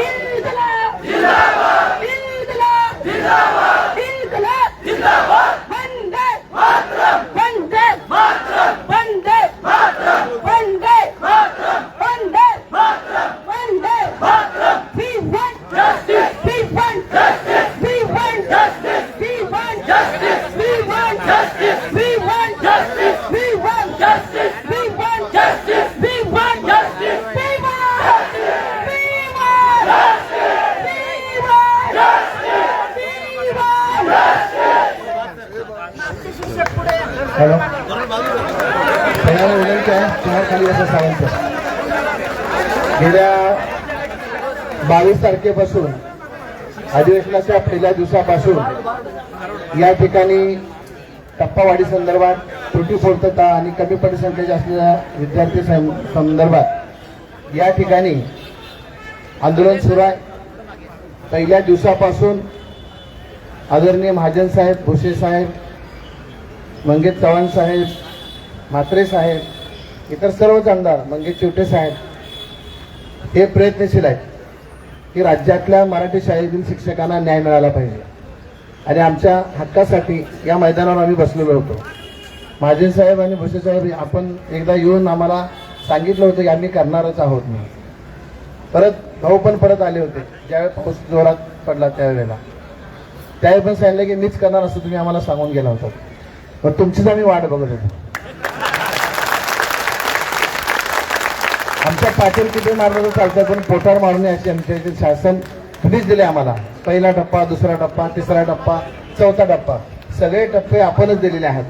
इन्कलाब जिंदाबाद, इन्कलाब जिंदाबाद, इन्कलाब जिंदाबाद, Vande Mataram, Vande Mataram, Vande Mataram, Vande Mataram, Vande Mataram, Vande Mataram. We want justice, we want justice, we want justice, we want justice, we want justice, we want justice, we want justice, we want justice, we want justice, we want justice, we want justice, we want justice. Hello, सगळ्यांना विनंती आहे चहा खाली असं सांगायचं. गेल्या 22 तारखेपासून अधिवेशनाच्या पहिल्या दिवसापासून या ठिकाणी टप्पावाढी संदर्भात, त्रुटी पूर्तता आणि कमी पटसंख्येच्या असलेल्या विद्यार्थी संदर्भात या ठिकाणी आंदोलन सुरू आहे. पहिल्या दिवसापासून आदरणीय महाजन साहेब, भुसे साहेब, मंगेश चव्हाण साहेब, म्हात्रे साहेब, इतर सर्वच आमदार, मंगेश चिवटे साहेब हे प्रयत्नशील आहेत की राज्यातल्या मराठी शाळेतील शिक्षकांना न्याय मिळाला पाहिजे. आणि आमच्या हक्कासाठी या मैदानावर आम्ही बसलेलो होतो. महाजन साहेब आणि भुसे साहेब आपण एकदा येऊन आम्हाला सांगितलं होतं की आम्ही करणारच आहोत म्हणून. परत भाऊ पण परत आले होते ज्यावेळी पाऊस जोरात पडला त्यावेळेला. त्यावेळी पण सांगितलं की मीच करणार असं तुम्ही आम्हाला सांगून गेला होता. पण तुमचीच आम्ही वाट बघत होतो. आमच्या पाटील किती मारलं तर चालतं पण पोटार मारून अशी आमच्या इथे शासन कधीच दिले आम्हाला. पहिला टप्पा, दुसरा टप्पा, तिसरा टप्पा, चौथा टप्पा, सगळे टप्पे आपणच दिलेले आहेत.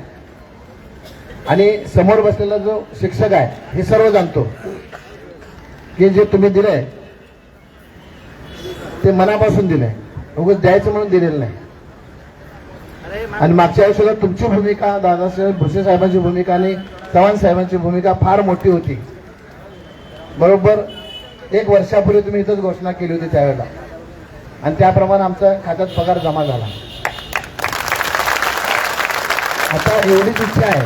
आणि समोर बसलेला जो शिक्षक आहे हे सर्व जाणतो की जे तुम्ही दिलंय ते मनापासून दिलंय, उगाच द्यायचं म्हणून दिलेलं नाही. आणि मागच्या आयुष्याला तुमची भूमिका, दादासाहेब भुसे साहेबांची भूमिका आणि चव्हाण साहेबांची भूमिका फार मोठी होती. बरोबर 1 वर्षापूर्वी तुम्ही इथंच घोषणा केली होती त्यावेळेला आणि त्याप्रमाणे आमचा खात्यात पगार जमा झाला. आता एवढीच इच्छा आहे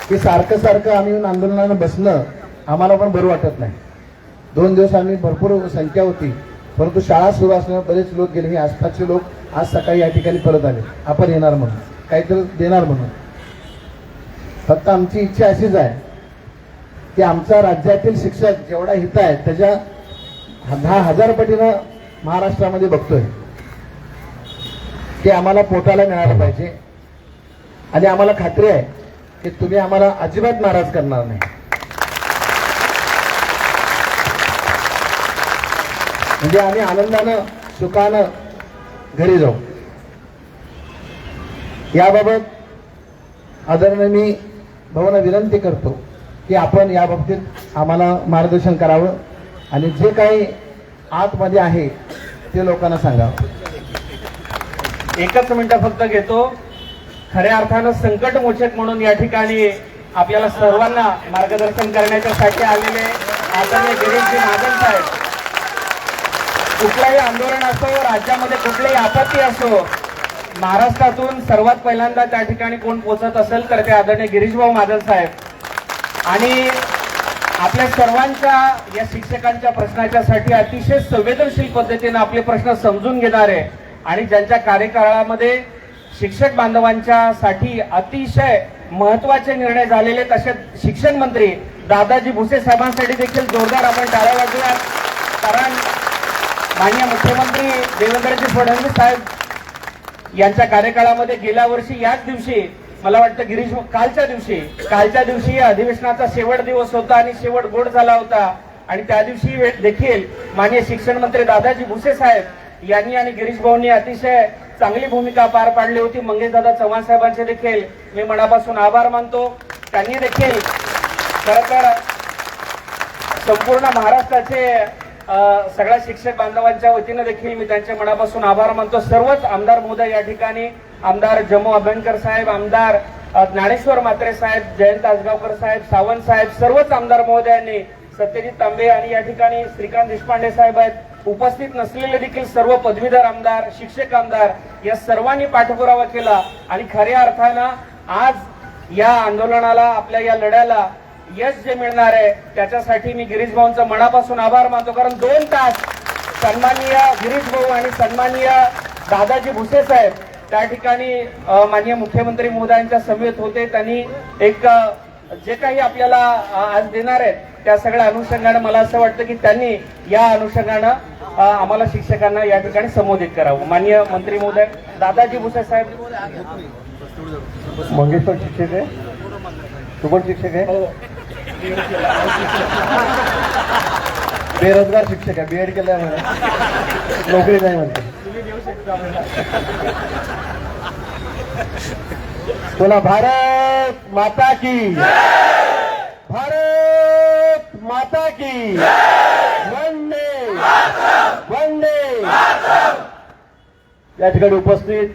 की सारखं सारखं आम्ही येऊन आंदोलनानं बसणं आम्हाला पण बरं वाटत नाही. 2 दिवस आम्ही भरपूर संख्या होती, परंतु शाळा सुरू असल्यामुळे बरेच लोक गेले. हे आसपासचे लोक आज सकाळी या ठिकाणी परत आले आपण येणार म्हणून, काहीतरी देणार म्हणून. फक्त आमची इच्छा अशीच आहे की आमचा राज्यातील शिक्षक जेवढा हित आहे त्याच्या 10,000 पटीनं महाराष्ट्रामध्ये बघतोय की आम्हाला पोटाला मिळालं पाहिजे. आणि आम्हाला खात्री आहे की तुम्ही आम्हाला अजिबात नाराज करणार नाही. म्हणजे आम्ही आनंदानं, सुखानं घरी जाऊ. याबाबत आदरणीय मी भाऊंना विनंती करतो की आपण या बाबतीत आम्हाला मार्गदर्शन करावं आणि जे काही आतमध्ये आहे ते लोकांना सांगावं. 1 मिनिट फक्त घेतो. खऱ्या अर्थानं संकटमोचक म्हणून या ठिकाणी आपल्याला सर्वांना मार्गदर्शन करण्यासाठी आलेले आदरणीय गिरीशजी महाजन साहेब. कुठलंही आंदोलन असो, राज्यामध्ये कुठलीही आपत्ती असो, महाराष्ट्रातून सर्वात पहिल्यांदा त्या ठिकाणी कोण पोहोचत असेल तर ते आदरणीय गिरीशभाऊ महाजन साहेब. आणि आपल्या सर्वांच्या या शिक्षकांच्या प्रश्नाच्यासाठी अतिशय संवेदनशील पद्धतीने आपले प्रश्न समजून घेणारे आणि ज्यांच्या कार्यकाळामध्ये शिक्षक बांधवांच्या साठी अतिशय महत्वाचे निर्णय झालेले तसे शिक्षण मंत्री दादाजी भुसे साहेबांसाठी देखील जोरदार आपण टाळ्या वाजवूया. कारण माननीय मुख्यमंत्री देवेंद्रजी फडणवीस साहेब यांच्या कार्यकाळामध्ये गेल्या वर्षी याच दिवशी, मला वाटतं गिरीश कालच्या दिवशी अधिवेशनाचा शेवट दिवस होता आणि शेवट गोड झाला होता. आणि त्या दिवशी देखील माननीय शिक्षण मंत्री दादाजी भुसे साहेब यांनी आणि गिरीश भाऊंनी अतिशय चांगली भूमिका पार पाडली होती. मंगेश दादा चव्हाण साहेबांचे देखील मी मनापासून आभार मानतो. त्यांनी देखील खरं तर संपूर्ण महाराष्ट्राचे सगळ्या शिक्षक बांधवांच्या वतीने देखील मी त्यांच्या मनापासून आभार मानतो. सर्वच आमदार महोदय या ठिकाणी, आमदार जम्मू अभ्यंकर साहेब, आमदार ज्ञानेश्वर म्हात्रे साहेब, जयंत आसगावकर साहेब, सावंत साहेब, सर्वच आमदार महोदयांनी, सत्यजित तांबे आणि या ठिकाणी श्रीकांत देशपांडे साहेब आहेत, उपस्थित नसलेले देखील सर्व पदवीधर आमदार, शिक्षक आमदार या सर्वांनी पाठपुरावा केला. आणि खऱ्या अर्थानं आज या आंदोलनाला, आपल्या या लढ्याला यश जे मिळणार आहे त्याच्यासाठी मी गिरीश भाऊंचा मनापासून आभार मानतो. कारण 2 तास सन्माननीय गिरीश भाऊ आणि सन्माननीय दादाजी भुसे साहेब त्या ठिकाणी माननीय मुख्यमंत्री महोदयांच्या समेत होते. त्यांनी एक जे काही आपल्याला आज देणार आहेत त्या सगळ्या अनुषंगानं मला असं वाटतं की त्यांनी या अनुषंगानं आम्हाला शिक्षकांना या ठिकाणी संबोधित करावं. माननीय मंत्री महोदय दादाजी भुसे साहेब. मंगेशकर शिक्षक आहे, तू पण शिक्षक आहे, बेरोजगार शिक्षक आहे, बीएड केलाय म्हणे, नोकरी नाही म्हणते. तुला भारत माता की, भारत माता की, वंदे वंदे. या ठिकाणी उपस्थित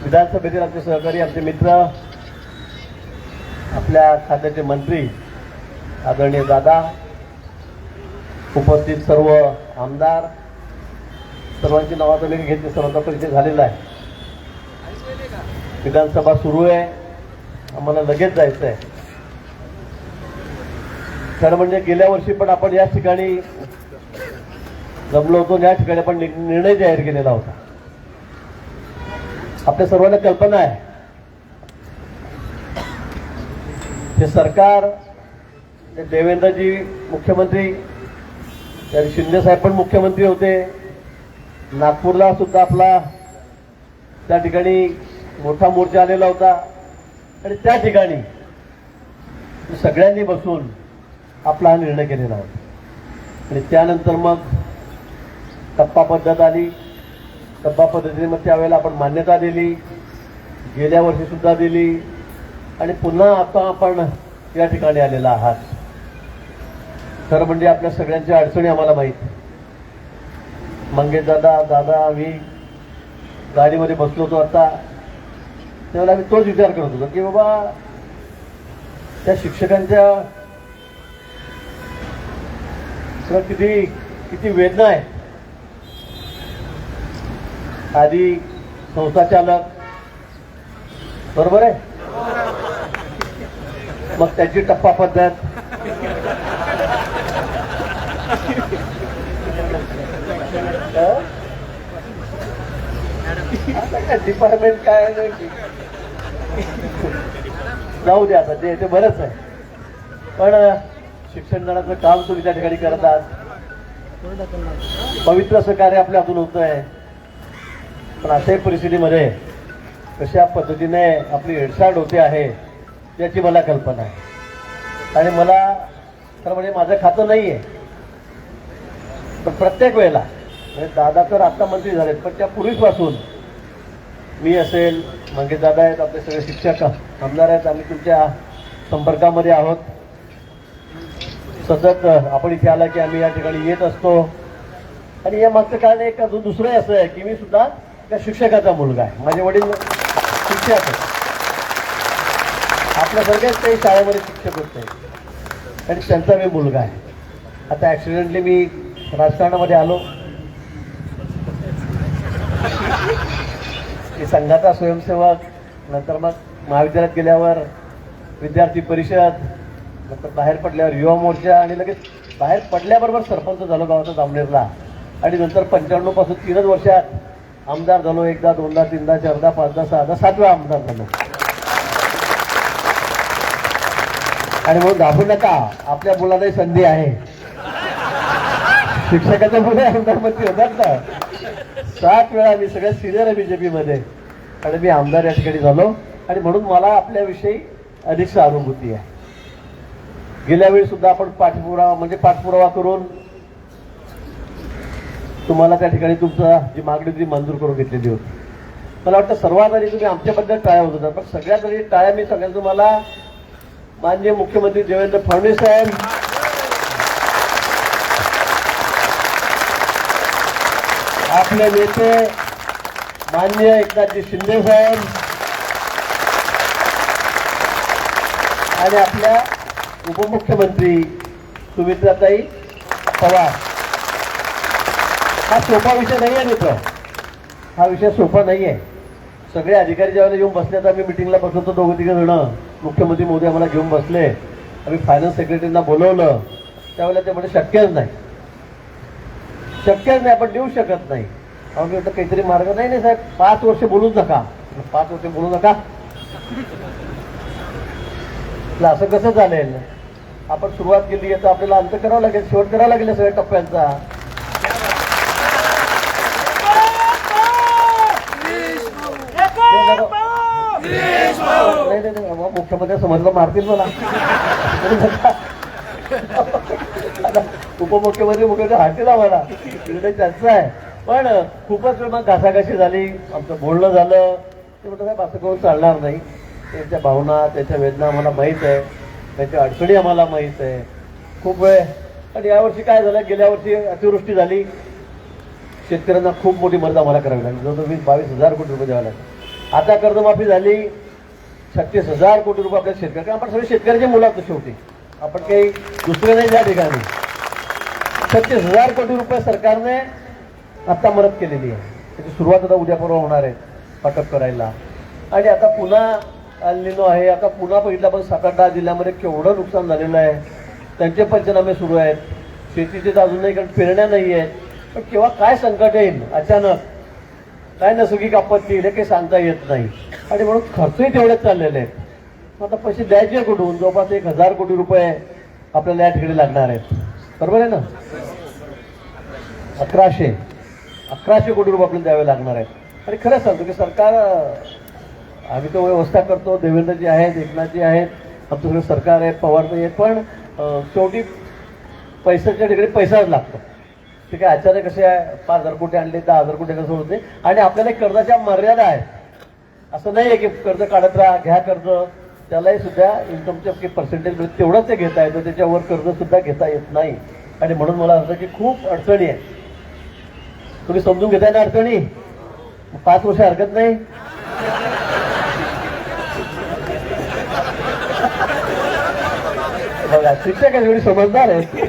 विधानसभेतील आमचे सहकारी, आमचे मित्र, आपल्या खात्याचे मंत्री आदरणीय दादा, उपस्थित सर्व आमदार, सर्वांची नावाचं मी घेतली, सर्वांचा परिचय झालेला आहे. विधानसभा सुरू आहे, आम्हाला लगेच जायचं आहे. खरं म्हणजे गेल्या वर्षी पण आपण या ठिकाणी जमलो होतो, या ठिकाणी आपण निर्णय जाहीर केलेला होता. आपल्या सर्वांना कल्पना आहे हे सरकार, देवेंद्रजी मुख्यमंत्री, त्यावेळी शिंदे साहेब पण मुख्यमंत्री होते, नागपूरला सुद्धा आपला त्या ठिकाणी मोठा मोर्चा आलेला होता आणि त्या ठिकाणी सगळ्यांनी बसून आपला हा निर्णय केलेला होता. आणि त्यानंतर मग टप्पा पद्धत आली, टप्पा पद्धतीने मग त्यावेळेला आपण मान्यता दिली, गेल्या वर्षी सुद्धा दिली आणि पुन्हा आता आपण या ठिकाणी आलेला आहात. खरं म्हणजे आपल्या सगळ्यांच्या अडचणी आम्हाला माहीत. मंगेश दादा, दादा, आम्ही गाडीमध्ये बसलो होतो आता, त्यावेळेला आम्ही तोच विचार करत होतो की बाबा त्या शिक्षकांच्या किती किती वेदना आहे. आधी संस्था चालक, बरोबर आहे, मग त्याची टप्पा पद्धत, डिपार्टमेंट काय जाऊ दे, आता ते बरंच आहे. पण शिक्षण देण्याचं काम तुम्ही त्या ठिकाणी करत आहात, पवित्र असं कार्य आपल्या हातून होत आहे. पण अशाही परिस्थितीमध्ये कशा पद्धतीने आपली हेडसाड होते आहे याची मला कल्पना आहे. आणि मला खरं म्हणजे माझं खातं नाही आहे, पण प्रत्येक वेळेला म्हणजे दादा तर आता मंत्री झालेत, पण त्या पूर्वीपासून मी असेल, मंगेश दादा आहेत, आपले सगळे शिक्षक आमदार आहेत, आम्ही तुमच्या संपर्कामध्ये आहोत. सतत आपण इथे आला की आम्ही या ठिकाणी येत असतो. आणि या मागचं कारण एक अजून दुसरं असं आहे की मी सुद्धा त्या शिक्षकाचा मुलगा आहे. माझे वडील शिक्षक आहेत, आपल्या सगळ्याच काही शाळेमध्ये शिक्षक होते आणि त्यांचा मी मुलगा आहे. आता ॲक्सिडेंटली मी राजकारणामध्ये आलो, की संघाचा स्वयंसेवक, नंतर मग महाविद्यालयात गेल्यावर विद्यार्थी परिषद, नंतर बाहेर पडल्यावर युवा मोर्चा आणि लगेच बाहेर पडल्याबरोबर सरपंच झालो गावाचा जामनेरला. आणि नंतर 95 पासून 3च वर्षात आमदार झालो, एकदा, दोनदा, तीनदा, चारदा, पाचदा, सहादा, 7वेळा आमदार झालो. आणि म्हणून घाबरू नका, आपल्या मुलालाही संधी आहे. शिक्षकाच्या मुले आमदार मंत्री होतात ना. 7 वेळा मी सगळ्यात सिनियर आहे बीजेपी मध्ये आणि मी आमदार या ठिकाणी झालो. आणि म्हणून मला आपल्याविषयी अधिक सहानुभूती आहे. गेल्या वेळी सुद्धा आपण पाठपुरावा करून तुम्हाला त्या ठिकाणी तुमचा जी मागणी ती मंजूर करून घेतलेली होती. मला वाटतं सर्वात आधी तुम्ही आमच्याबद्दल टाळ्या होत होता, पण सगळ्यात आधी टाळ्या मी सांगायला तुम्हाला माननीय मुख्यमंत्री देवेंद्र फडणवीस साहेब, आपले नेते माननीय एकनाथजी शिंदे साहेब आणि आपल्या उपमुख्यमंत्री सुमित्राताई पवार. हा सोपा विषय नाही आहे मित्र, हा विषय सोपा नाही आहे. सगळे अधिकारी ज्यावेळेला येऊन बसले, तर आम्ही मिटिंगला बसवतो 2-3 जण, मुख्यमंत्री महोदय आम्हाला घेऊन बसले, आम्ही फायनान्स सेक्रेटरींना बोलवलं, त्यावेळेला ते म्हणजे शक्यच नाही. शक्यच नाही, आपण देऊ शकत नाही. अहो मी म्हटलं काहीतरी मार्ग नाही. नाही साहेब 5 वर्ष बोलूच नका. 5 वर्ष बोलू नका, असं कसं चालेल? आपण सुरुवात केली आहे तर आपल्याला अंत करावं लागेल, शेवट करावा लागेल या सगळ्या टप्प्यांचा. नाही नाही नाही, मुख्यमंत्री समजलं मारतील मला. उपमुख्यमंत्री हातील आम्हाला निर्णय त्यांचा आहे. पण खूपच वेळ मग घासाघाशी झाली, आमचं बोलणं झालं. ते म्हटलं साहेब असं करून चालणार नाही. त्यांच्या भावना, त्याच्या वेदना आम्हाला माहीत आहे, त्यांच्या अडचणी आम्हाला माहीत आहे. खूप वेळ. आणि यावर्षी काय झालं, गेल्या वर्षी अतिवृष्टी झाली, शेतकऱ्यांना खूप मोठी मदत आम्हाला करावी लागली. जवळजवळ 22,000 कोटी रुपये द्यावे लागले. आता कर्जमाफी झाली, 36,000 कोटी रुपये आपल्या शेतकरी, आपण सगळे शेतकऱ्याचे मुलं आहोत शेवटी, आपण काही दुसरे नाही. त्या ठिकाणी 36,000 कोटी रुपये सरकारने आता मदत केलेली आहे. त्याची सुरुवात आता उद्या परवा होणार आहे वाटप करायला. आणि आता पुन्हा अल्निनो आहे. आता पुन्हा बघितलं आपण 7-8 जिल्ह्यामध्ये केवढं नुकसान झालेलं आहे. त्यांचे पंचनामे सुरू आहेत. शेतीचे तर अजूनही कारण पेरण्या नाही आहेत. पण केव्हा काय संकट येईल, अचानक काय नैसर्गिक आपत्ती येईल हे काही सांगता येत नाही. आणि म्हणून खर्चही तेवढेच चाललेले आहेत. आता पैसे द्यायचे कुठून? जवळपास 1,000 कोटी रुपये आपल्याला या ठिकाणी लागणार आहेत. बरोबर आहे ना? 1100 कोटी रुपये आपल्याला द्यावे लागणार आहेत. आणि खरंच सांगतो की सरकार, आम्ही तो व्यवस्था करतो, देवेंद्रजी आहेत, एकनाथजी आहेत, आमचं सगळं सरकार आहे, पवारजी आहेत. पण शेवटी पैशाच्या ठिकाणी पैसाच लागतो. ते काय अचानक कसे 5,000 कोटी आणले, 10,000 कोटी कसं होते. आणि आपल्याला कर्जाच्या मर्यादा आहेत. असं नाही आहे की कर्ज काढत राहा, घ्या कर्ज. त्यालाही सुद्धा इन्कमच्या पर्सेंटेज तेवढंच ते घेता येतं, त्याच्यावर कर्ज सुद्धा घेता येत नाही. आणि म्हणून मला असं की खूप अडचणी आहे. तुम्ही समजून घेताय ना अडचणी? 5 वर्ष हरकत नाही. बघा शिक्षक आहे, एवढी समजदार आहे.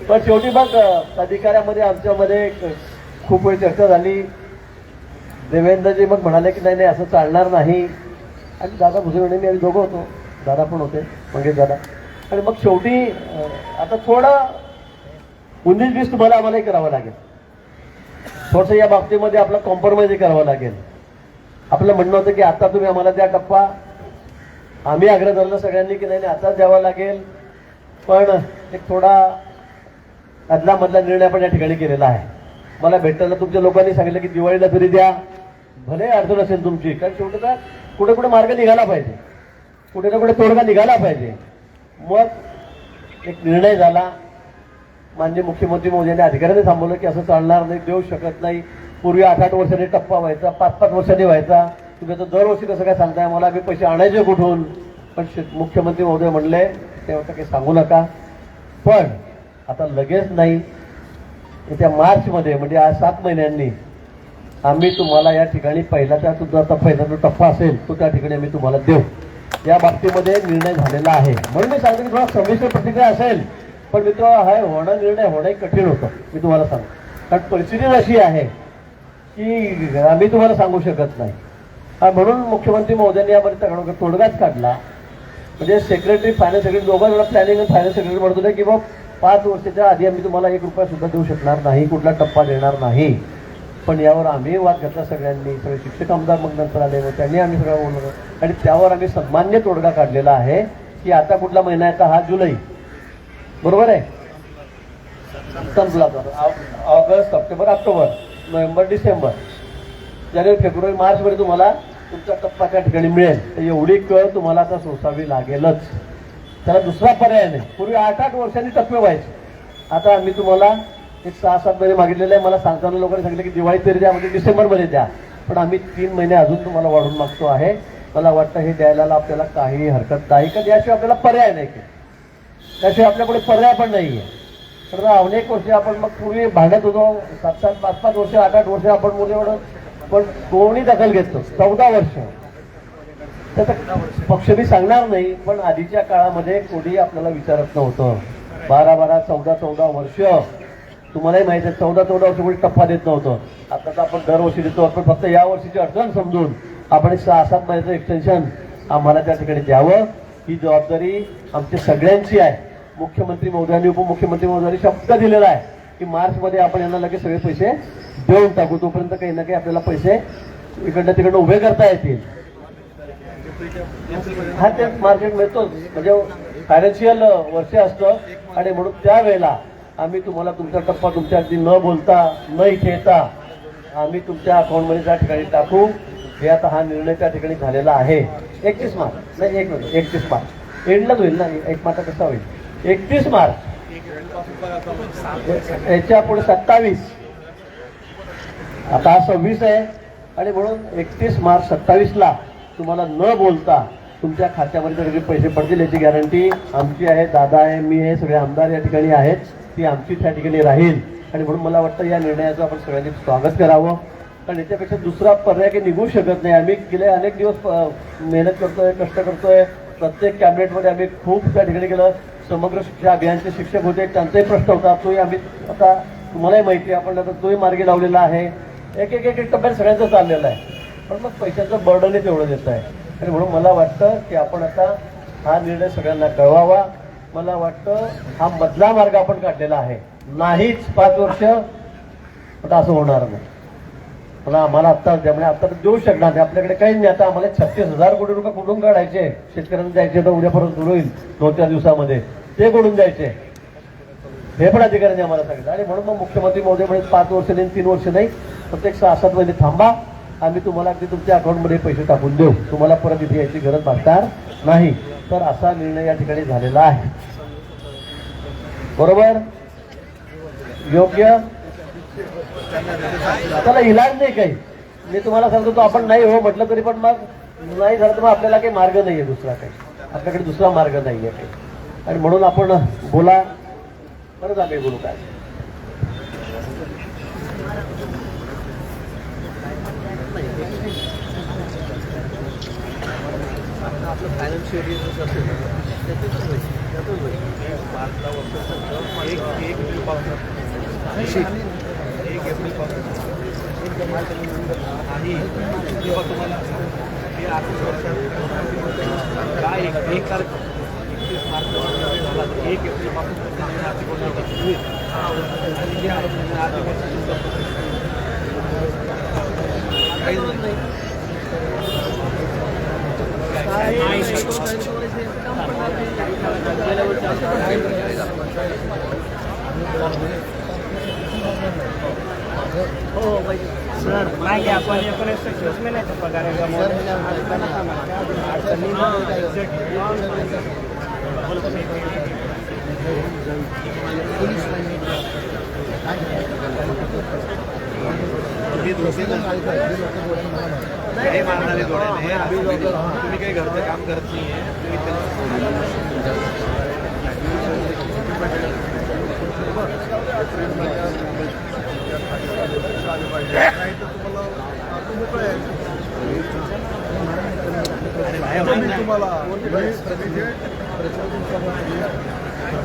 पण शेवटी मग अधिकाऱ्यामध्ये आमच्यामध्ये खूप वेळ चर्चा झाली. देवेंद्रजी मग म्हणाले की नाही नाही असं चालणार नाही. आणि दादा भुजबळ मी आम्ही दोघं होतो, दादा पण होते, मंगेश दादा. आणि मग शेवटी आता थोडं 19-20 तुम्हाला आम्हालाही करावं लागेल. थोडंसं या बाबतीमध्ये आपलं कॉम्प्रोमाइजही करावं लागेल. आपलं म्हणणं होतं की आता तुम्ही आम्हाला द्या टप्पा. आम्ही आग्रह धरला सगळ्यांनी की नाही आताच द्यावा लागेल. पण एक थोडा अदला मधला निर्णय आपण या ठिकाणी केलेला आहे. मला भेटताना तुमच्या लोकांनी सांगितलं की दिवाळीला तरी द्या, भले अडचण असेल तुमची. कारण शेवटी काय कुठे कुठे मार्ग निघाला पाहिजे, कुठे ना कुठे तोडगा निघाला पाहिजे. मग एक निर्णय झाला. माननीय मुख्यमंत्री महोदयांनी अधिकाऱ्यांनी थांबवलं की असं चालणार नाही, देऊ शकत नाही. पूर्वी 8-8 वर्षांनी टप्पा व्हायचा, 5-5 वर्षांनी व्हायचा. तुम्ही तर दरवर्षी कसं काय सांगताय मला, आम्ही पैसे आणायचे कुठून? पण मुख्यमंत्री महोदय म्हणले तेव्हा काही सांगू नका. पण आता लगेच नाही, येत्या मार्चमध्ये म्हणजे आज 7 महिन्यांनी आम्ही तुम्हाला या ठिकाणी पहिला जो टप्पा असेल तो त्या ठिकाणी आम्ही तुम्हाला देऊ. या बाबतीमध्ये निर्णय झालेला आहे. म्हणून मी सांगतो की थोडा संमिश्र प्रतिक्रिया असेल. पण मित्र हा होणं निर्णय होणंही कठीण होतं, मी तुम्हाला सांगतो. कारण परिस्थिती अशी आहे की आम्ही तुम्हाला सांगू शकत नाही. म्हणून मुख्यमंत्री महोदयांनी यामध्ये तोडगाच काढला. म्हणजे सेक्रेटरी, फायनान्स सेक्रेटरी दोघं प्लॅनिंग आणि फायनान्स सेक्रेटरी म्हणत होते की बाबा 5 वर्षाच्या आधी आम्ही तुम्हाला 1 रुपया सुद्धा देऊ शकणार नाही, कुठला टप्पा देणार नाही. पण यावर आम्ही वाद घेतला सगळ्यांनी, सगळे शिक्षक आमदार मग नंतर आले, मग त्यांनी आम्ही सगळं बोललो. आणि त्यावर आम्ही सन्मान्य तोडगा काढलेला आहे की आता कुठला महिना आहे का? हा जुलै, बरोबर आहे. संपला ऑगस्ट, सप्टेंबर, ऑक्टोबर, नोव्हेंबर, डिसेंबर, जानेवारी, फेब्रुवारी, मार्चमध्ये तुम्हाला तुमचा टप्पा त्या ठिकाणी मिळेल. तर एवढी कळ तुम्हाला आता सोसावी लागेलच. त्याला दुसरा पर्याय नाही. पूर्वी 8-8 वर्षांनी टप्पे व्हायचे. आता आम्ही तुम्हाला एक 6-7 महिने मागितलेले आहे. मला सांगताना लोकांनी सांगितलं की दिवाळी तरी द्या, म्हणजे डिसेंबरमध्ये द्या. पण आम्ही 3 महिने अजून तुम्हाला वाढून मागतो आहे. मला वाटतं हे द्यायला आपल्याला काही हरकत नाही, का याशिवाय आपल्याला पर्याय नाही. त्याशिवाय आपल्याकडे पर्याय पण नाही आहे. तर अनेक वर्ष आपण मग पूर्वी भांडत होतो. 7-7, 5-5 वर्ष, 8-8 वर्ष आपण मुलं, पण कोणी दखल घेतो. 14 वर्ष त्याचा पक्ष मी सांगणार नाही, पण आधीच्या काळामध्ये कोणी आपल्याला विचारत नव्हतं. 12-12, 14-14 वर्ष तुम्हालाही माहिती आहे. 14-14 वर्ष कोणी टप्पा देत नव्हतं. आता तर आपण दरवर्षी देतो. आपण फक्त या वर्षीची अडचण समजून आपण 6-7 महिन्याचं एक्सटेन्शन आम्हाला त्या ठिकाणी द्यावं. ही जबाबदारी आमची सगळ्यांची आहे. मुख्यमंत्री महोदयांनी उपमुख्यमंत्री महोदयांनी शब्द दिलेला आहे की मार्चमध्ये आपण यांना लगेच सगळे पैसे देऊन टाकू. तोपर्यंत काही ना काही आपल्याला पैसे इकडनं तिकडनं उभे करता येतील. हा ते मार्केट मिळतोच, म्हणजे फायनान्शियल वर्ष असतं आणि म्हणून त्यावेळेला आम्ही तुम्हाला तुमचा टप्पा तुमच्या अगदी न बोलता न इथे येता आम्ही तुमच्या अकाउंटमध्ये त्या ठिकाणी टाकू. हे आता हा निर्णय त्या ठिकाणी झालेला आहे. 31 मार्च नाही, 31 मार्च एंडलाच होईल ना. 1 मार्च कसा होईल? 31 मार्च याच्या पुढे 27, आता 26 आहे आणि म्हणून 31 मार्च 27ला तुम्हाला न बोलता तुमच्या खात्यामध्ये सगळे पैसे पडतील याची गॅरंटी आमची आहे. दादा आहे, मी आहे, सगळे आमदार या ठिकाणी आहेत, ती आमची त्या ठिकाणी राहील. आणि म्हणून मला वाटतं या निर्णयाचं आपण सगळ्यांनी स्वागत करावं, कारण याच्यापेक्षा दुसरा पर्याय काही निघू शकत नाही. आम्ही गेले अनेक दिवस मेहनत करतोय, कष्ट करतोय. प्रत्येक कॅबिनेटमध्ये आम्ही खूप त्या ठिकाणी गेलं. समग्र शिक्षा अभियानचे शिक्षक होते, त्यांचाही प्रश्न होता, तोही आम्ही आता तुम्हालाही माहिती आहे आपण आता तोही मार्गी लावलेला आहे. एक एक एक टप्प्यात सगळ्यांचं चाललेलं आहे, पण मग पैशाचं बर्डनच एवढं देत आहे. आणि म्हणून मला वाटतं की आपण आता हा निर्णय सगळ्यांना कळवावा. मला वाटतं हा मधला मार्ग आपण काढलेला आहे. नाहीच 5 वर्ष आता असं होणार नाही. पण आम्हाला आत्ता त्यामुळे आता देऊ शकणार नाही, आपल्याकडे काही नाही. आता आम्हाला 36,000 कोटी रुपये कुठून काढायचे? शेतकऱ्यांना द्यायचे तर उद्यापर्यंत सुरू होईल 2-4 दिवसामध्ये, ते कुठून द्यायचे हे पण अधिकाऱ्यांनी आम्हाला सांगितलं. आणि म्हणून मग मुख्यमंत्री महोदय म्हणजे 5 वर्ष नाही, 3 वर्ष नाही, प्रत्येक 6-7 महिने थांबा, आम्ही तुम्हाला अगदी तुमच्या अकाउंटमध्ये पैसे टाकून देऊ, तुम्हाला परत इथे यायची गरज भासणार नाही. तर असा निर्णय या ठिकाणी झालेला आहे. बरोबर, योग्य, त्याला इलाज नाही काही. मी तुम्हाला सांगतो तो आपण नाही हो म्हटलं तरी पण मग नाही झालं तर मग आपल्याला काही मार्ग नाहीये दुसरा, काही आपल्याकडे दुसरा मार्ग नाहीये काही. आणि म्हणून आपण बोला, परत आम्ही बोलू काय. आपलं फायनान्शियल आणि जेव्हा तुम्हाला हे आर्थिक वर्षात काय 1 तारीख 31 मार्च झाला तर 1 एप्रिलपासून आर्थिक वर्ष होईल. आणि जे आर्थिक वर्ष सर नाही आपण 19 महिन्याचा पगार नाही मारणारे डोळ्याने तुम्ही काही घरचं काम करत नाहीये.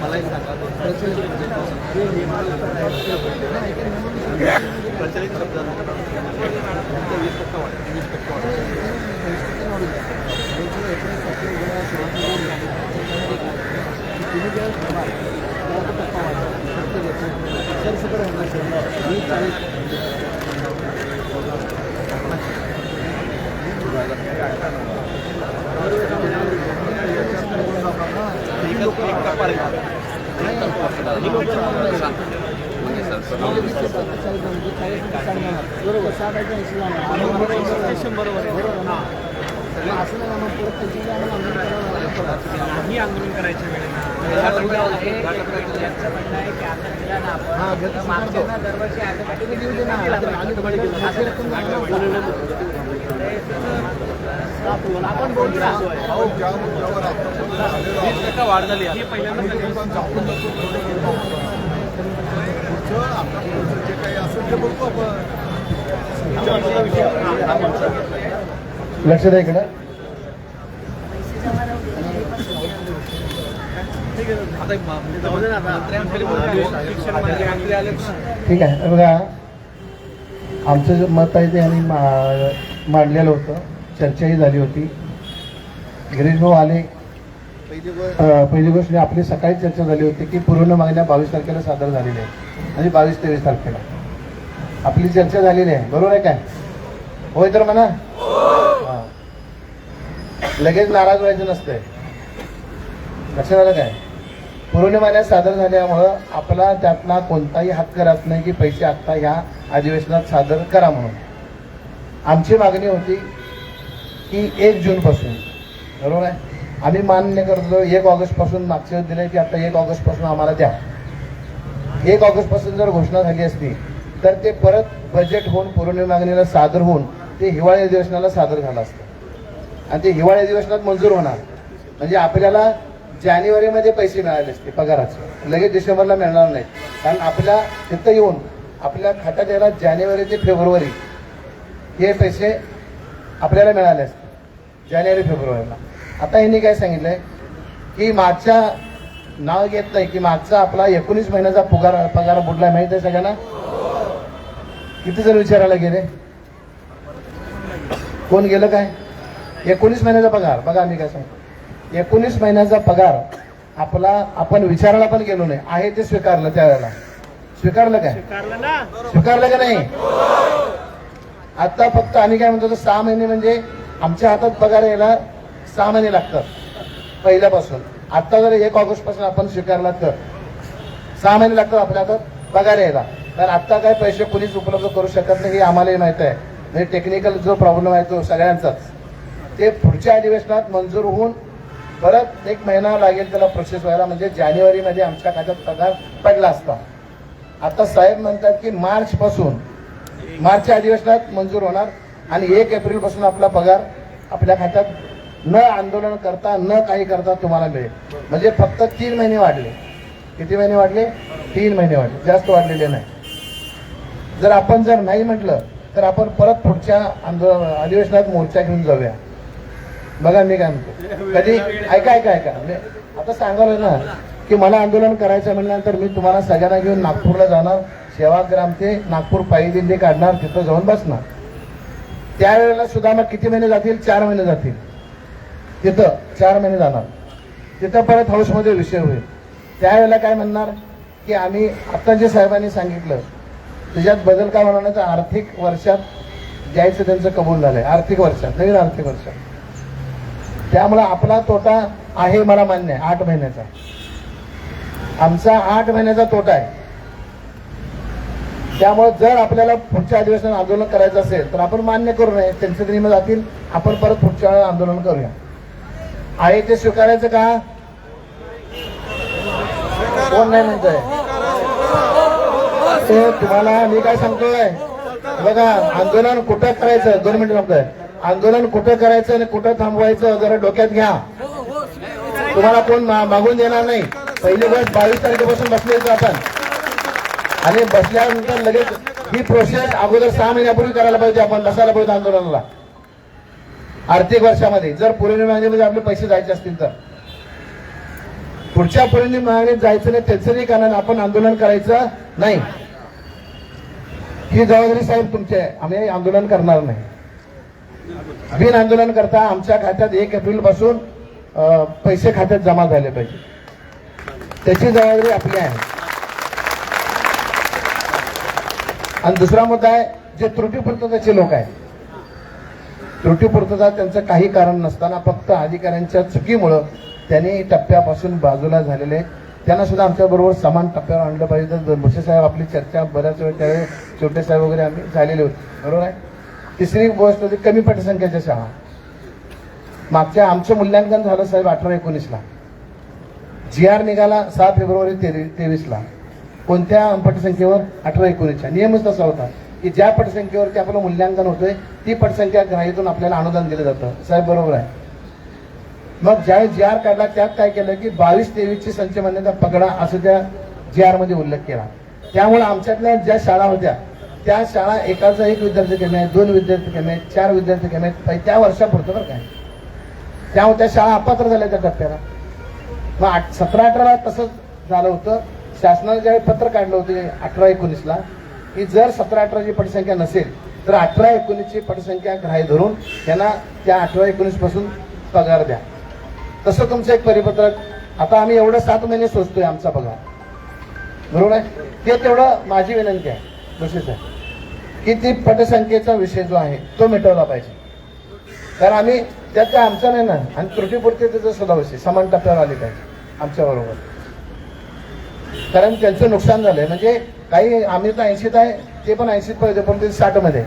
मलाही सांगा प्रचलित शब्द 20% नाही आंदोलन करायच्या आपण वाढ झाली हे पहिल्यांदा लक्ष द्या इकडं. ठीक आहे, बघा आमचं जे मत आहे ते आम्ही मांडलेलं होतं, चर्चाही झाली होती. गिरीश भाऊ आले पहिली गोष्ट आपली सकाळी चर्चा झाली होती की पूर्ण मागण्या 22 तारखेला सादर झालेल्या आहे आणि 22-23 तारखेला आपली चर्चा झालेली आहे. बरोबर आहे काय? होय तर म्हणा. हा. लगेच नाराज व्हायचं नसतंय. लक्षात आलं काय? पूर्ण मागण्या सादर झाल्यामुळं आपला त्यातला कोणताही हक्क राहत नाही की पैसे आत्ता ह्या अधिवेशनात सादर करा म्हणून. आमची मागणी होती की 1 जूनपासून, बरोबर आहे, आम्ही मान्य करतो 1 ऑगस्टपासून मागच्या दिले की आता 1 ऑगस्टपासून आम्हाला द्या. 1 ऑगस्टपासून जर घोषणा झाली असती तर ते परत बजेट होऊन पूर्ण मागणीला सादर होऊन ते हिवाळी अधिवेशनाला सादर झालं असतं आणि ते हिवाळी अधिवेशनात मंजूर होणार. म्हणजे आपल्याला जानेवारीमध्ये पैसे मिळाले असते पगाराचे, लगेच डिसेंबरला मिळणार नाही. कारण आपल्या तिथं येऊन आपल्या खात्यात यायला जानेवारी ते फेब्रुवारी हे पैसे आपल्याला मिळाले असते, जानेवारी फेब्रुवारीला. आता यांनी काय सांगितलंय की मागच्या नाव घेत नाही की मागचा आपला 19 महिन्याचा पगार बुडलाय. माहित आहे सगळ्यांना? किती जण विचारायला गेले? कोण गेलं काय? 19 महिन्याचा पगार. बघा मी काय सांगतो, 19 महिन्याचा पगार आपला आपण विचारायला पण गेलो नाही, आहे ते स्वीकारलं. त्यावेळेला स्वीकारलं काय? स्वीकारलं का नाही? आता फक्त आम्ही काय म्हणतो 6 महिने, म्हणजे आमच्या हातात पगार यायला 6 महिने लागतात पहिल्यापासून. आता जर 1 ऑगस्टपासून आपण स्वीकारला तर 6 महिने लागतात आपल्या हातात पगार यायला. कारण आता काय पैसे कुणीच उपलब्ध करू शकत नाही हे आम्हालाही माहित आहे. म्हणजे टेक्निकल जो प्रॉब्लेम आहे तो सगळ्यांचाच. ते पुढच्या अधिवेशनात मंजूर होऊन परत 1 महिना लागेल त्याला प्रोसेस व्हायला. म्हणजे जानेवारीमध्ये आमच्या खात्यात पगार पडला असता. आता साहेब म्हणतात की मार्चच्या अधिवेशनात मंजूर होणार आणि 1 एप्रिलपासून आपला पगार आपल्या खात्यात न आंदोलन करता न काही करता तुम्हाला मिळेल. म्हणजे फक्त 3 महिने वाढले. किती महिने वाढले? 3 महिने वाढले, जास्त वाढलेले नाही. जर आपण नाही म्हटलं तर आपण परत पुढच्या अधिवेशनात मोर्चा घेऊन जाऊया. बघा मी काय म्हणतो, कधी ऐका आता सांगायला ना की मला आंदोलन करायचं म्हणल्यानंतर मी तुम्हाला सगळ्यांना घेऊन नागपूरला जाणार, सेवाग्राम ते नागपूर पायी दिंडी काढणार, तिथं जाऊन बसणार. त्यावेळेला सुद्धा मग किती महिने जातील? 4 महिने जातील. तिथं 4 महिने जाणार. तिथं परत हाऊसमध्ये विषय होईल. त्यावेळेला काय म्हणणार की आम्ही आता जे साहेबांनी सांगितलं त्याच्यात बदल काय होणार नाही तर आर्थिक वर्षात द्यायचं त्यांचं कबूल झालंय. आर्थिक वर्षात, नवीन आर्थिक वर्षात. त्यामुळे आपला तोटा आहे, मला मान्य आहे, 8 महिन्याचा. आमचा 8 महिन्याचा तोटा आहे. त्यामुळे जर आपल्याला पुढच्या अधिवेशनात आंदोलन करायचं असेल तर आपण मान्य करू नये. त्यांचे नियम जातील, आपण परत पुढच्या वेळेला आंदोलन करूया. आहे ते स्वीकारायचं का? कोण नाही म्हणतोय? ते तुम्हाला मी काय सांगतोय बघा, आंदोलन कुठं करायचं? 2 मिनिटं सांगतोय. आंदोलन कुठं करायचं आणि कुठं थांबवायचं जरा डोक्यात घ्या. तुम्हाला कोण मागून देणार नाही. पहिली गोष्ट 22 तारखेपासून बसलेच आपण, आणि बसल्यानंतर लगेच ही प्रोसेस अगोदर 6 महिन्यापूर्वी करायला पाहिजे. आपण बसायला पाहिजे आंदोलनाला आर्थिक वर्षामध्ये. जर पूर्ण मागणीमध्ये आपले पैसे जायचे असतील तर पुढच्या पूर्ण मागणीत जायचं नाही, त्याचं नाही कारण आपण आंदोलन करायचं नाही. ही जबाबदारी साहेब तुमची आहे. आम्ही आंदोलन करणार नाही. बिन आंदोलन करता आमच्या खात्यात 1 एप्रिल पासून पैसे खात्यात जमा झाले पाहिजे. त्याची जबाबदारी आपली आहे. आणि दुसरा मुद्दा आहे जे त्रुटीपूर्तताचे लोक आहेत. त्रुटीपूर्तता त्यांचं काही कारण नसताना फक्त अधिकाऱ्यांच्या चुकीमुळं त्यांनी टप्प्यापासून बाजूला झालेले आहेत. त्यांना सुद्धा आमच्या बरोबर समान टप्प्यावर आणलं पाहिजे. तर भुसे साहेब आपली चर्चा बऱ्याच वेळ त्यावेळी छोटे साहेब वगैरे आम्ही झालेले होते, बरोबर आहे. तिसरी गोष्ट होती कमी पटसंख्येच्या शाळा. मागच्या आमचं मूल्यांकन झालं साहेब 18-19ला. GR निघाला 6 फेब्रुवारी 23ला. कोणत्या पटसंख्येवर? 18-19च्या. नियमच तसा होता की ज्या पटसंख्येवरती आपलं मूल्यांकन होतंय ती पटसंख्या ग्राहीतून आपल्याला अनुदान दिलं जातं. साहेब बरोबर आहे. मग ज्यावेळी GR काढला त्यात काय केलं की 22-23ची संच मान्यता पकडा असं त्या GR मध्ये उल्लेख केला. त्यामुळे आमच्यातल्या ज्या शाळा होत्या त्या शाळा एकाचा 1 विद्यार्थी कमी आहे, 2 विद्यार्थी कमी आहेत, 4 विद्यार्थी कमी आहेत, त्या वर्षापुरतं बरं काय. त्यामुळे त्या शाळा अपात्र झाल्या त्या टप्प्याला. मग 17-18ला तसंच झालं होतं. शासनाने ज्यावेळी पत्र काढलं होतं 18-19ला की जर 17-18ची पटसंख्या नसेल तर 18-19ची पटसंख्या ग्राह्य धरून त्यांना त्या 18-19 पासून पगार द्या. तसं तुमचं एक परिपत्रक. आता आम्ही एवढं 7 महिने सोचतोय आमचा पगार, बरोबर आहे. ते तेवढं माझी विनंती आहे बसेस आहे की ती पटसंख्येचा विषय जो आहे तो मिटवला पाहिजे. कारण आम्ही त्यात काय आमचा नाही ना, आणि त्रुटीपुरते त्याचा सुद्धा विषय समान टप्प्यावर आली पाहिजे आमच्याबरोबर. कारण त्यांचं नुकसान झालंय. म्हणजे काही आम्ही तर 80 आहे, ते पण 80 पाहिजे, पण ते 60 मध्ये.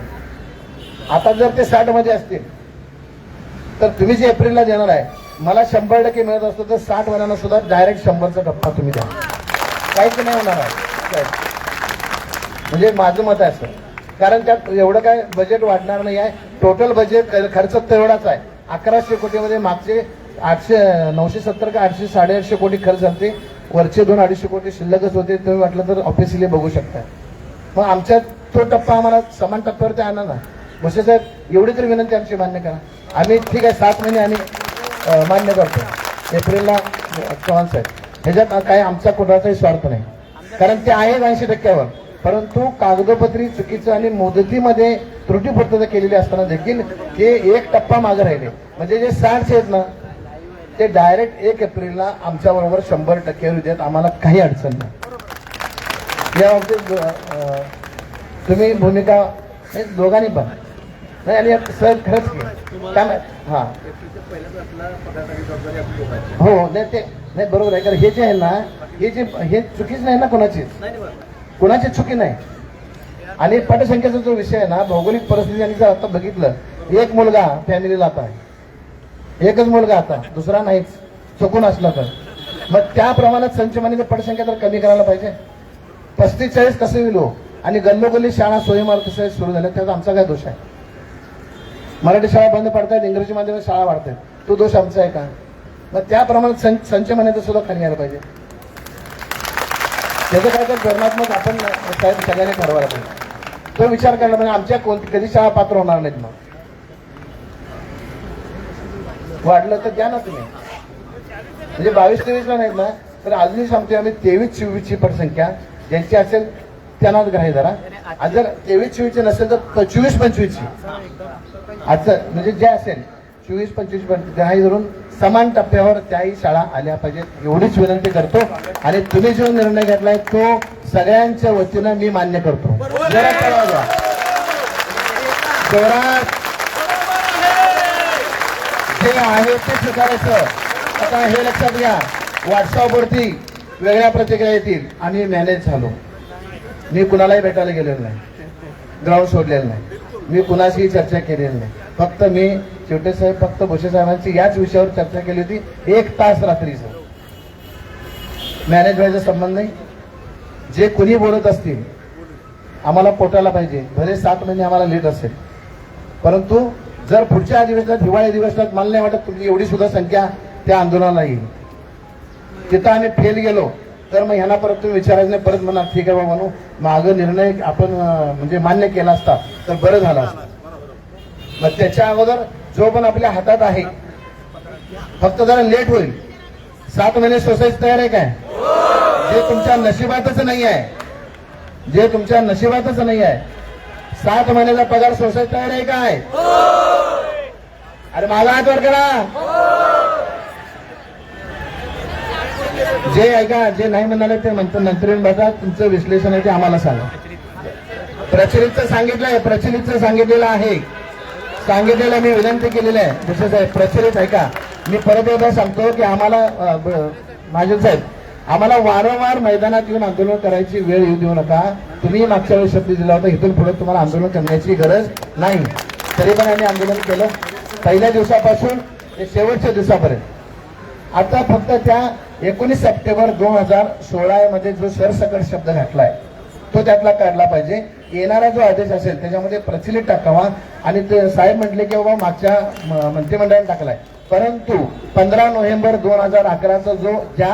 आता जर ते 60 मध्ये असतील तर तुम्ही जे एप्रिलला देणार आहे, मला 100% मिळत असतो तर 60 महिन्यांना सुद्धा डायरेक्ट 100चा टप्पा तुम्ही द्या, काहीच नाही होणार आहे. म्हणजे माझं मत आहे असं. कारण त्यात एवढं काय बजेट वाढणार नाही आहे. टोटल बजेट खर्च तेवढाच आहे. 1100 कोटीमध्ये मागचे 970 का 800-850 कोटी खर्च झाले. वरचे 200-250 कोटी शिल्लकच होते. तुम्ही वाटलं तर ऑफिशियली बघू शकता. मग आमच्या तो टप्पा आम्हाला समान टप्प्यावरती आणा ना. बसे साहेब एवढी तरी विनंती आमची मान्य करा. आम्ही ठीक आहे 7 महिने आम्ही मान्य करतो एप्रिलला चव्हाण साहेब. ह्याच्यात काय आमचा कुणाचाही स्वार्थ नाही. कारण ते आहे 80%वर, परंतु कागदोपत्री चुकीचं आणि मुदतीमध्ये त्रुटीपूर्तता केलेली असताना देखील ते 1 टप्पा मागे राहिले. म्हणजे जे 60 आहेत ना ते डायरेक्ट 1 एप्रिलला आमच्या बरोबर 100% देत. आम्हाला काही अडचण नाही या बाबतीत. तुम्ही भूमिका दोघांनी पण नाही. आणि सर खरंच काय हां हो नाही ते नाही बरोबर आहे. कारण हे जे आहे ना हे चुकीच नाही ना, कोणाची चुकी नाही. आणि पटसंख्येचा जो विषय आहे ना, भौगोलिक परिस्थिती जर आता बघितलं, 1 मुलगा फॅमिलीला आता आहे, 1च मुलगा आता, दुसरा नाहीच चुकून असला तर. मग त्या प्रमाणात संचमानीची पटसंख्या तर कमी करायला पाहिजे. 35-40 कसं होईल हो? आणि गल्लोगल्ली शाळा सोयीमार्ग कसं सुरू झाल्या, त्याचा आमचा काय दोष आहे? मराठी शाळा बंद पडतायत, इंग्रजी माध्यमात शाळा वाढतायत, तो दोष आमचा आहे का? मग त्या प्रमाणात संचमानीचं सुद्धा खाली यायला पाहिजे. त्याचं काय तर धोरणात्मक आपण साहेब सगळ्यांनी ठरवायला पाहिजे. तो विचार करायला म्हणजे आमच्या कधी शाळा पात्र होणार नाहीत. मग वाढलं तर द्या ना तुम्ही. म्हणजे 22-23ला नाहीत ना, तर अजूनही सांगतोय आम्ही 23-24ची पटसंख्या ज्यांची असेल त्यांनाच ग्राह्य धरा. आज जर 23-24ची नसेल तर 24-25ची आजचं म्हणजे जे असेल 24-25 ग्राह्य धरून समान टप्प्यावर त्याही शाळा आल्या पाहिजेत, एवढीच विनंती करतो. आणि तुम्ही जो निर्णय घेतलाय तो सगळ्यांच्या वतीनं मी मान्य करतो. जे आहे ते स्वीकारायचं. आता हे लक्षात घ्या, व्हॉट्सअपवरती वेगळ्या प्रतिक्रिया येतील. आम्ही मॅनेज झालो. मी कुणालाही भेटायला गेलेलो नाही, ग्राउंड सोडलेलं नाही, मी कुणाशीही चर्चा केलेली नाही. फक्त मी शेवटे साहेब फक्त भोसे साहेबांची याच विषयावर चर्चा केली होती 1 तास रात्रीचं. मॅनेज व्हायचा संबंध नाही. जे कुणी बोलत असतील आम्हाला पोटायला पाहिजे, भले 7 महिने आम्हाला लेट असेल, परंतु जर पुढच्या अधिवेशनात हिवाळी अधिवेशनात मला नाही वाटत तुमची एवढी सुद्धा संख्या त्या आंदोलनाला येईल. तिथं आम्ही फेल गेलो तर मग ह्यांना परत तुम्ही विचारायचं नाही, परत म्हणा ठीक आहे बाबा म्हणून मागं निर्णय आपण म्हणजे मान्य केला असता तर बरं झालं असतं. मग त्याच्या अगोदर जो पण आपल्या हातात आहे, फक्त जरा लेट होईल. 7 महिने सोसायटी तयार आहे काय? जे तुमच्या नशिबातच नाही आहे, जे तुमच्या नशिबातच नाही आहे. 7 महिन्याचा पगार सोसायटी तयार आहे काय? अरे माझा हात वर करा. जे ऐका, जे नाही म्हणाले ते म्हणतात नंतर बघा, तुमचं विश्लेषण आहे ते आम्हाला सांगा. प्रचलितचं सांगितलंय, प्रचलितचं सांगितलेलं आहे, सांगितलेलं मी विनंती केलेलं आहे. विशेष आहे प्रचलित आहे का? मी परत एकदा सांगतो की आम्हाला माझे साहेब आम्हाला वारंवार मैदानात येऊन आंदोलन करायची वेळ येऊ देऊ नका. तुम्ही मागच्या वेळी शब्द दिला होता, इथून पुढे तुम्हाला आंदोलन करण्याची गरज नाही. तरी पण आम्ही आंदोलन केलं पहिल्या दिवसापासून ते शेवटच्या दिवसापर्यंत. आता फक्त त्या 19 सप्टेंबर 2016 मध्ये जो सरसकट शब्द घातलाय तो त्यातला काढला पाहिजे. येणारा जो आदेश असेल त्याच्यामध्ये प्रचलित टाकावा. आणि ते साहेब म्हटले की बाबा मागच्या मंत्रिमंडळाने टाकलाय, परंतु 15 नोव्हेंबर 2011चा जो ज्या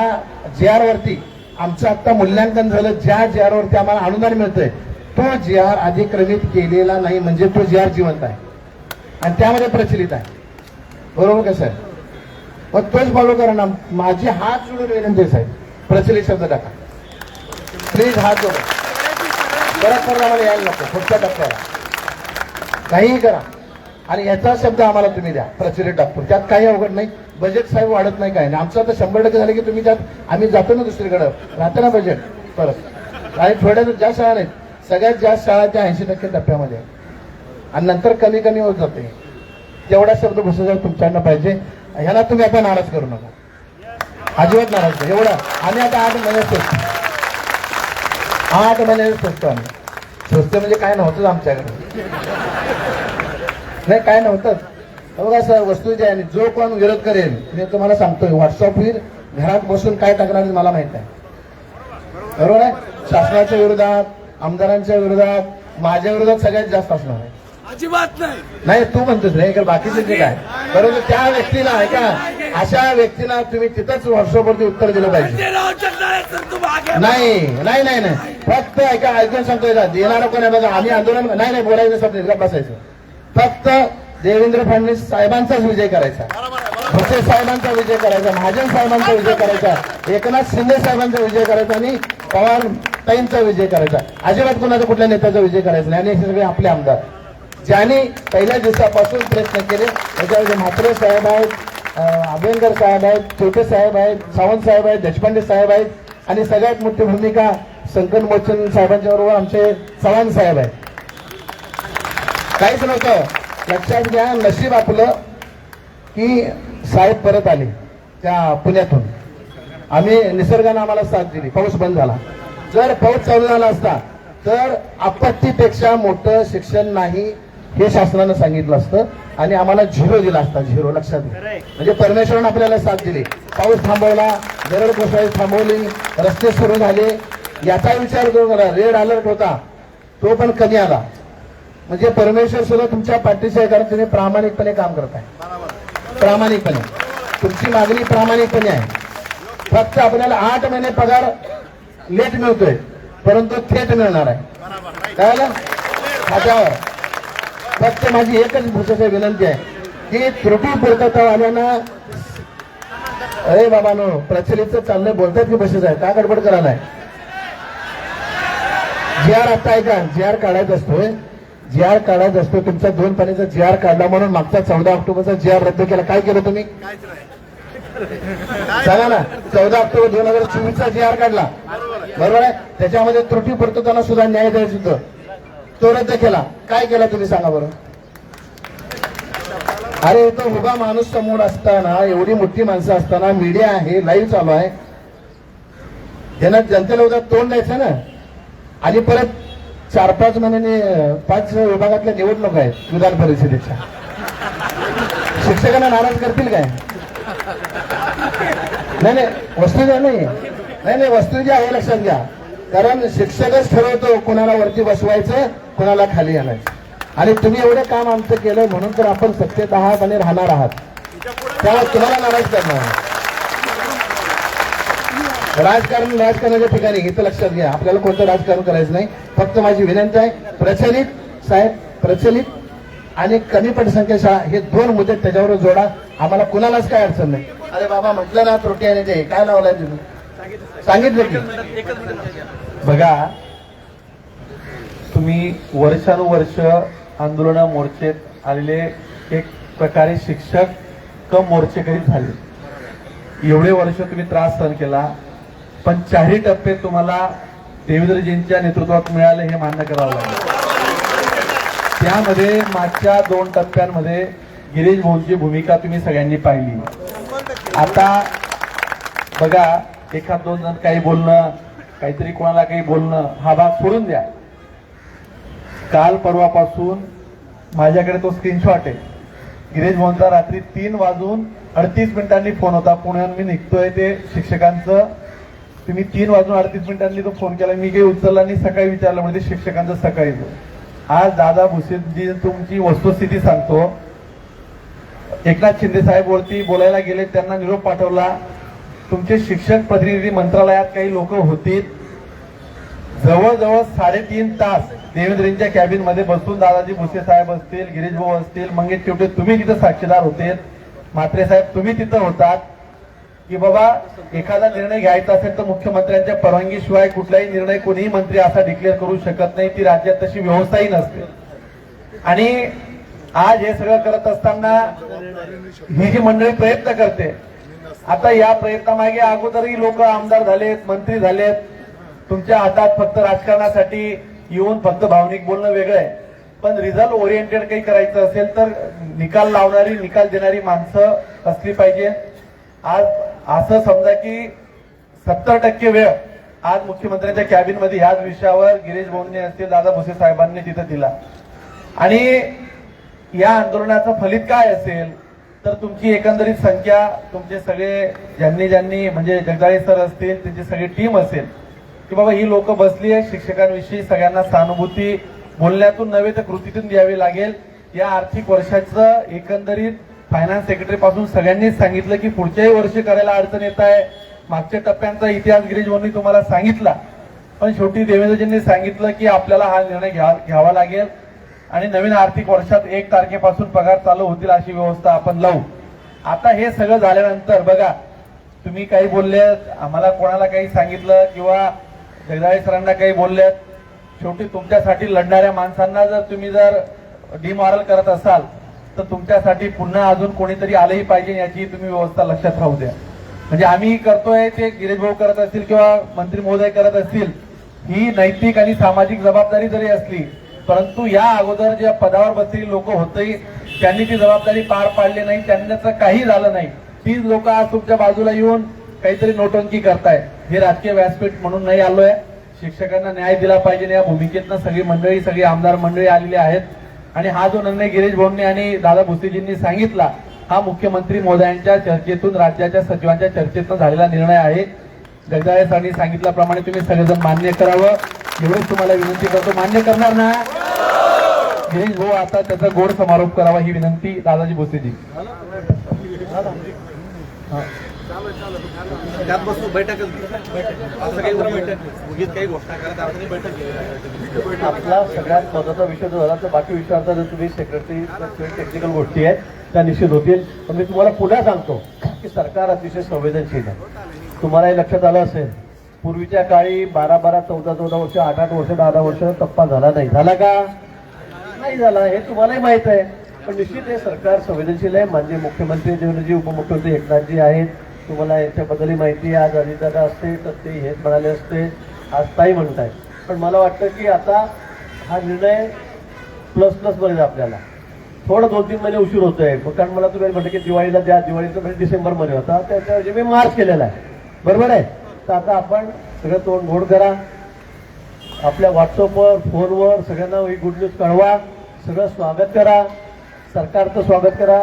JR वरती आमचं आता मूल्यांकन झालं, ज्या JR वरती आम्हाला अनुदान मिळतंय तो JR अधिक्रमित केलेला नाही, म्हणजे तो JR जिवंत आहे आणि त्यामध्ये प्रचलित आहे. बरोबर का सर? मग तोच फॉलो करा ना. माझी हात जोडून विनंती आहे साहेब, प्रचलित शब्द टाका प्लीज. हात जोडा. परत आम्हाला यायला नको पुढच्या टप्प्याला, काहीही करा आणि याचा शब्द आम्हाला तुम्ही द्या प्रचलित टाकतो. त्यात काही अवघड नाही. बजेट साहेब वाढत नाही काय नाही. आमचं आता 100% झालं की तुम्ही त्यात आम्ही जातो ना दुसरीकडे राहतं ना बजेट परत. आणि थोड्या ज्या शाळा नाहीत सगळ्यात जास्त शाळा त्या 80% टप्प्यामध्ये आहे. आणि नंतर कमी कमी होत जाते. तेवढा शब्द भुसावळ तुमच्याकडनं पाहिजे. ह्याला तुम्ही आता नाराज करू नका, अजिबात नाराज करू. एवढा आम्ही आता 8 महिने स्वस्त, 8 महिने स्वस्त आम्ही. स्वस्त म्हणजे काय नव्हतंच आमच्याकडे, नाही काय नव्हतंच. बघा सर, वस्तू जी आहे आणि जो कोण विरोध करेल मी तुम्हाला सांगतोय व्हॉट्सअपवर घरात बसून काय टाकणार मला माहित आहे. बरोबर आहे. शासनाच्या विरोधात, आमदारांच्या विरोधात, माझ्या विरोधात सगळ्यात जास्त असणार आहे. अजिबात नाही. नाही तू म्हणतोस नाही का बाकीचे जे काय बरोबर त्या व्यक्तीला आहे का, अशा व्यक्तीला तुम्ही तिथंच व्हॉट्सअपवरती उत्तर दिलं पाहिजे. नाही नाही नाही नाही फक्त ऐका, ऐकून सांगतोय का देणारा कोण आहे बघा. आम्ही आंदोलन नाही नाही बोलायचं शब्द नाही, बसायचं. फक्त देवेंद्र फडणवीस साहेबांचाच विजय करायचा, भुसे साहेबांचा विजय करायचा, महाजन साहेबांचा विजय करायचा, एकनाथ शिंदे साहेबांचा विजय करायचा आणि पवार ताईंचा विजय करायचा. अजिबात कोणाचा कुठल्या नेत्याचा विजय करायचा नाही. आणि हे सगळे आपले आमदार ज्यांनी पहिल्या दिवसापासून प्रयत्न केले. त्याच्यामध्ये म्हात्रे साहेब आहेत, अभ्यंकर साहेब आहेत, छोटे साहेब आहेत, सावंत साहेब आहेत, देशपांडे साहेब आहेत आणि सगळ्यात मोठी भूमिका संकट मोचन साहेबांच्या बरोबर आमचे चव्हाण साहेब आहेत. काहीच नव्हतं. लक्षात घ्या, नशीब आपलं की साहेब परत आले त्या पुण्यातून. आम्ही निसर्गानं आम्हाला साथ दिली, पाऊस बंद झाला. जर पाऊस चालू झाला असता तर आपत्तीपेक्षा मोठं शिक्षण नाही हे शासनानं सांगितलं असतं आणि आम्हाला 0 दिला असता. 0 लक्षात घ्या. म्हणजे परमेश्वरानं आपल्याला साथ दिली. पाऊस थांबवला, दरड कोसळी थांबवली, रस्ते सुरू झाले. याचा विचार करून करा. रेड अलर्ट होता तो पण कमी आला. म्हणजे परमेश्वर सुद्धा तुमच्या पाठीशी आहे, कारण तुम्ही प्रामाणिकपणे काम करताय. प्रामाणिकपणे तुमची मागणी प्रामाणिकपणे आहे. फक्त आपल्याला 8 महिने पगार लेट मिळतोय, परंतु थेट मिळणार आहे. कळलं खात्यावर. फक्त माझी एकच भुसावळ विनंती आहे की त्रुटी पूर्ततावाल्यांना, अरे बाबांनो प्रचलितचं चाललंय बोलतात की बसेस आहे का गडबड करायला आहे. GR आता ऐका, GR काढायचा असतोय, GR काढायचा असतो. तुमचा 2 पाण्याचा GR काढला म्हणून मागचा 14 ऑक्टोबरचा GR रद्द केला. काय केलं तुम्ही सांगा ना. 14 ऑक्टोबर 2024चा GR काढला, बरोबर आहे. त्याच्यामध्ये त्रुटी पूर्तताना सुद्धा न्याय द्यायचं होतं, तो रद्द केला. काय केला तुम्ही सांगा बरं. अरे तो उभा माणूस समोर असताना, एवढी मोठी माणसं असताना, मीडिया आहे, लाईव्ह चालू आहे, त्यांना जनतेला उद्या तोंड द्यायचं ना. आणि परत 4-5 महिन्याने 5 विभागातल्या निवडणुका आहेत विधान परिषदेच्या. शिक्षकांना नाराज करतील काय. नाही नाही वस्तुजा नाही, नाही वस्तुजा आहे लक्षात घ्या. कारण शिक्षकच ठरवतो कोणाला वरती बसवायचं, कोणाला खाली आणायचं. आणि तुम्ही एवढं काम आमचं केलं म्हणून तर आपण सत्तेत आहात आणि राहणार आहात. त्यामुळे तुम्हाला नाराज करणार. राजकारणाच्या ठिकाणी इथं लक्षात घ्या, आपल्याला कोणतं राजकारण करायचं नाही. फक्त माझी विनंती आहे, प्रचलित साहेब, प्रचलित आणि कमी पटसंख्या शाळा हे 2 मुद्दे त्याच्यावर जोडा. आम्हाला कुणालाच काय अडचण नाही. अरे बाबा म्हटलं ना त्रुटी आणि ते काय लावलाय तुम्ही, सांगितलं की. बघा, तुम्ही वर्षानुवर्ष आंदोलन मोर्चेत आलेले एक प्रकारे शिक्षक कम मोर्चेकरी झाले. एवढे वर्ष तुम्ही त्रास सहन केला, पण 4ही टप्पे तुम्हाला देवेंद्रजींच्या नेतृत्वात मिळाले हे मान्य करावं लागेल. त्यामध्ये मागच्या 2 टप्प्यांमध्ये गिरीश भाऊंची भूमिका तुम्ही सगळ्यांनी पाहिली. आता बघा, 1-2 जण काही बोलणं, काहीतरी कोणाला काही बोलणं हा भाग सोडून द्या. काल परवापासून माझ्याकडे तो स्क्रीनशॉट आहे. गिरीश भाऊंचा रात्री 3:38 फोन होता. पुण्याहून मी निघतोय ते शिक्षकांचं. तुम्ही 3:38 तो फोन केला, मी काही उचलला नाही. सकाळी विचारलं म्हणजे शिक्षकांचं सकाळी. आज दादा भुसेजी तुमची वस्तुस्थिती सांगतो. एकनाथ शिंदे साहेब वरती बोलायला गेले, त्यांना निरोप पाठवला. तुमचे शिक्षक प्रतिनिधी मंत्रालयात काही लोक होती, जवळजवळ 3.5 तास देवेंद्रजींच्या कॅबिन मध्ये बसून दादाजी भुसे साहेब असतील, गिरीश भाऊ असतील, मंगेश शेवटे तुम्ही तिथं साक्षीदार होते, म्हात्रे साहेब तुम्ही तिथं होतात की बाबा एखादा निर्णय घ्यायचा असेल तर मुख्यमंत्र्यांच्या परवानगीशिवाय कुठलाही निर्णय कोणीही मंत्री असा डिक्लेअर करू शकत नाही. ती राज्यात तशी व्यवस्थाही नसते. आणि आज हे सगळं करत असताना ही जी मंडळी प्रयत्न करते, आता या प्रयत्नामागे अगोदरही लोक आमदार झालेत, मंत्री झालेत. तुमच्या हातात फक्त राजकारणासाठी येऊन फक्त भावनिक बोलणं वेगळं आहे, पण रिझल्ट ओरिएंटेड काही करायचं असेल तर निकाल लावणारी, निकाल देणारी माणसं असली पाहिजे. आज असं समजा की 70% वेळ आज मुख्यमंत्र्यांच्या कॅबिनमध्ये ह्याच विषयावर गिरीश भाऊंनी असतील, दादा भुसे साहेबांनी तिथं दिला. आणि या आंदोलनाचं फलित काय असेल तर तुमची एकंदरीत संख्या, तुमचे सगळे ज्यांनी म्हणजे जगदाळे सर असतील, त्यांची सगळी टीम असेल की बाबा ही लोक बसली आहे, शिक्षकांविषयी सगळ्यांना सहानुभूती बोलण्यातून नव्हे तर कृतीतून द्यावी लागेल. या आर्थिक वर्षाचं एकंदरीत फायनान्स सेक्रेटरी पासून सगळ्यांनीच सांगितलं की पुढच्याही वर्षी करायला अडचण येत आहे. मागच्या टप्प्यांचा इतिहास गिरीश भाऊंनी तुम्हाला सांगितला, पण शेवटी देवेंद्रजींनी सांगितलं की आपल्याला हा निर्णय घ्यावा लागेल आणि नवीन आर्थिक वर्षात 1 तारखेपासून पगार चालू होतील अशी व्यवस्था आपण लावू. आता हे सगळं झाल्यानंतर बघा, तुम्ही काही बोलले, आम्हाला कोणाला काही सांगितलं किंवा जगदाळे सरांना काही बोललेत, शेवटी तुमच्यासाठी लढणाऱ्या माणसांना जर तुम्ही डिमॉरल करत असाल तर तुमच्यासाठी पुन्हा अजून कोणीतरी आलंही पाहिजे याची तुम्ही व्यवस्था लक्षात राहू द्या. म्हणजे आम्ही करतोय ते गिरीश भाऊ करत असतील किंवा मंत्री महोदय करत असतील, ही नैतिक आणि सामाजिक जबाबदारी जरी असली, परंतु या अगोदर ज्या पदावर बसलेली लोक होते त्यांनी ती जबाबदारी पार पाडली नाही, त्यांचं काही झालं नाही. तीच लोक आज तुमच्या बाजूला येऊन काहीतरी नोटंकी करताय. हे राजकीय व्यासपीठ म्हणून नाही आलोय. शिक्षकांना न्याय दिला पाहिजे या भूमिकेतनं सगळी मंडळी, सगळी आमदार मंडळी आलेली आहेत. आणि हा जो निर्णय गिरीश भाऊंनी आणि दादा भुसेजींनी सांगितला, हा मुख्यमंत्री महोदयांच्या चर्चेतून, राज्याच्या सचिवांच्या चर्चेतून झालेला निर्णय आहे. जगदाळे सरांनी सांगितल्याप्रमाणे तुम्ही सगळेजण मान्य करावं एवढीच तुम्हाला विनंती करतो. मान्य करणार ना गिरीश भाऊ? आता त्याचा गोड समारोप करावा ही विनंती दादाजी भुसेजी. आपला सगळ्यात महत्वाचा विषय जो झाला तर बाकी विषयाचा जर तुम्ही सेक्रेटरी टेक्निकल गोष्टी आहेत त्या निश्चित होतील. पण मी तुम्हाला पुन्हा सांगतो की सरकार अतिशय संवेदनशील आहे. तुम्हाला हे लक्षात आलं असेल, पूर्वीच्या काळी 12-12, 14-14 वर्ष, 8-8 वर्ष, 10-10 वर्ष टप्पा झाला नाही. झाला का? नाही झाला, हे तुम्हालाही माहित आहे. पण निश्चित हे सरकार संवेदनशील आहे. म्हणजे मुख्यमंत्री देवेंद्रजी, उपमुख्यमंत्री एकनाथजी आहेत, तुम्हाला याच्याबद्दलही माहिती आहे. आज अजितदादा असते तर ते हेच म्हणाले असते, आज ताई म्हणताय. पण मला वाटतं की आता हा निर्णय प्लस बरेल. आपल्याला थोडं 2-3 महिने उशीर होतोय, कारण मला तुम्ही म्हटलं की दिवाळीला द्या, दिवाळीचा म्हणजे डिसेंबरमध्ये होता, त्याच्याऐवजी मी मार्च केलेला आहे. बरोबर आहे. तर आता आपण सगळं तोंड घोड करा, आपल्या व्हॉट्सअपवर, फोनवर सगळ्यांना ही गुड न्यूज कळवा, सगळं स्वागत करा, सरकारचं स्वागत करा,